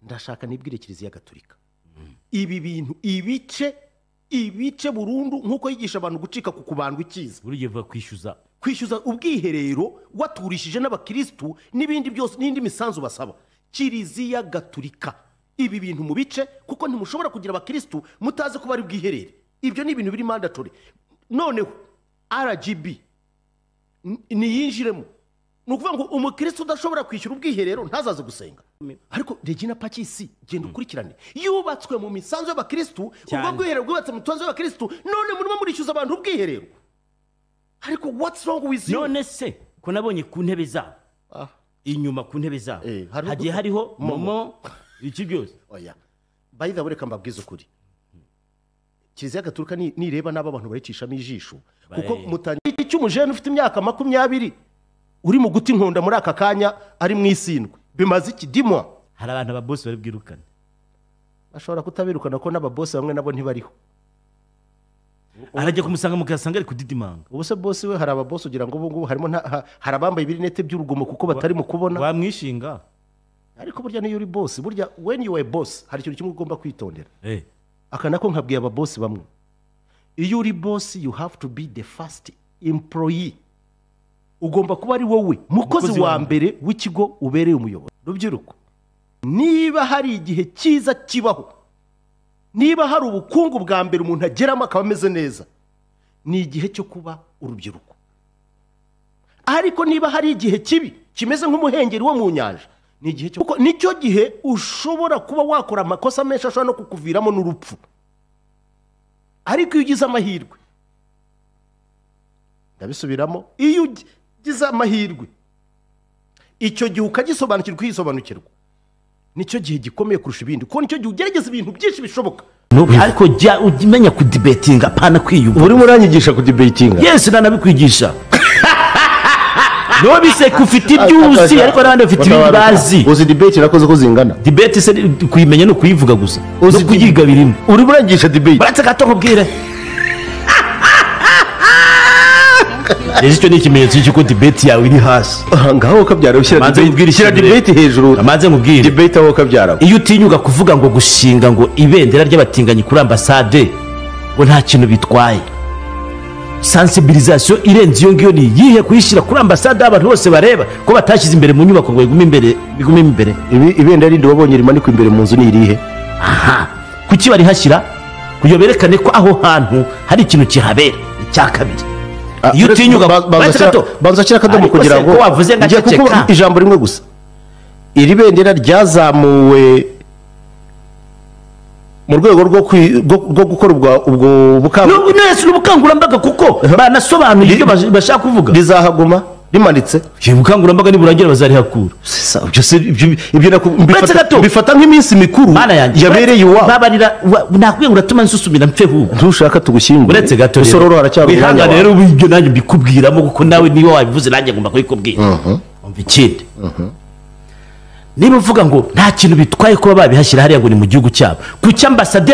ndashaka nibwire Kiliziya Gatolika ibi bintu ibice burundu nkuko yigisha abantu gucika ku kubandwa ikiza urugiye vuga kwishyuza ubwiherero waturishije n'abakristu n'ibindi byose n'indi misanzu basaba. Kiliziya Gatolika ibi bintu mu bice kuko ntimushobora kugira abakristu mutaze ko bari bwiherere. Ibyo ni ibintu biri mandatory. Noneho RGB ni yinjiremo nukuvuga ngo umukristo udashobora kwishyura ubwiherero ntazaze gusenga. Ariko Regina Pacis genda ukurikirane yubatswe mu misanzu y'abakristu ubwo bwiherero bwubatse mu misanzu y'abakristu none murimo murishyuza abantu ubwiherero. Ariko what's wrong with you? None se ko nabonye ku ntebe zabo inyuma ku ntebe zabo hagiye hariho momo iki byose. Oya by the way reka mbabwize ukuri Kiliziya Gatolika nireba n'aba abantu baricishamo ijisho kuko mutangiye cy'umujene ufite imyaka 20 uri mu guti nkonda muri aka kanya ari mu isindwe bimaze iki dimwa. Hari abantu ababosi bari bwirukana ashobora kutabirukana ko n'ababosi bamwe nabo ntibariho. Arajye kumusanga mukasanga ari kudidimanga. Ubuse bosi we hari ababosi ugira ngo ubungu harimo hari abambaye ibirinete by'urugomo kuko batari mu kubona bamwishinga. Ariko burya niyo uri boss burya when you are boss hari ikintu kimwe ugomba kwitondera. Akanako nkabwiye ababosi bamwe iyo uri boss you have to be the first employee. Ugomba kuba ari wowe mukozi wa mbere w'ikigo ubereye umuyobozi. Rubyiruko niba hari igihe cyiza kibaho niba hari ubukungu bwa mbere umuntu ageramo akaba ameze neza ni igihe cyo kuba urubyiruko. Ariko niba hari igihe kibi kimeze nk'umuhengeri wo mu nyanja ni igihe cyo kuko nicyo gihe ushobora kuba wakora amakosa menshi ashobora no kukuviramo n'urupfu. Ariko iyo ugize amahirwe ndabisubiramo iyo ugize amahirwe icyo gihe ukagisobanukirwa kwisobanukirwa nicyo gihe gikomeye kurusha ibindi kuko nicyo gihe ugerageza ibintu byinshi bishoboka. Ariko jya umenya kudibetinga pana kwiyuba. Uri muranyigisha kudibetinga? Yes nanabikwigisha. No bise kufite ibyuzi ariko nande ufite ibibazi. Uzi debate nakoze ko zingana. Debate se kuyimenya no kuyivuga gusa. Uzi kuyiga birimo. Uri muranyigisha debate? Batse gato nkubwire. Icyo ni ikimenyetso cy'uko debate yawe iri hasi. Ngaho kabyara ushyira debate hejuru. Amaze nkubwire. Debate aho kabyara. Iyo utinyuka kuvuga ngo gushinga ngo ibendera ry'abatinganyi kuri ambassade ngo nta kintu bitwaye. Sensibilisation irenze iyo ngiyo ni yihe kuyishyira kuri ambassade abantu bose bareba ko batashyize imbere mu nyubako ngo bigume imbere. Ibendera rindi wabonye rimanikwa imbere mu nzu ni irihe? Aha kuki bari hashyira kuyoberekane ko aho hantu hari ikintu kihabera icya kabiri. Iyo utinyuka banza kira kadomo kugira ngo wavuze ngaceceka ijambo rimwe gusa. Iri bendera ryazamuwe mu rwego rwo gukora ubwo bukangurambaga kuko banasobanuye ibyo bashaka kuvuga. Rizahaguma rimanitse ubukangurambaga niburagira bazarihakura. Ibyo bifata nk'iminsi mikuru yabereye iwawe. Nakubwiye ngo uratuma nsusumira mpfe hubu ntushaka tugushyingura. Uretse gato usororo haracyari umwanya rero ibyo nanjye mbikubwiramo kuko nawe niba wabivuze nanjye ngomba kubikubwira. Umva ikindi niba uvuga ngo nta kintu bitwaye kuba babihashyira hariya ngo ni mu gihugu cyabo ku cyambasaderi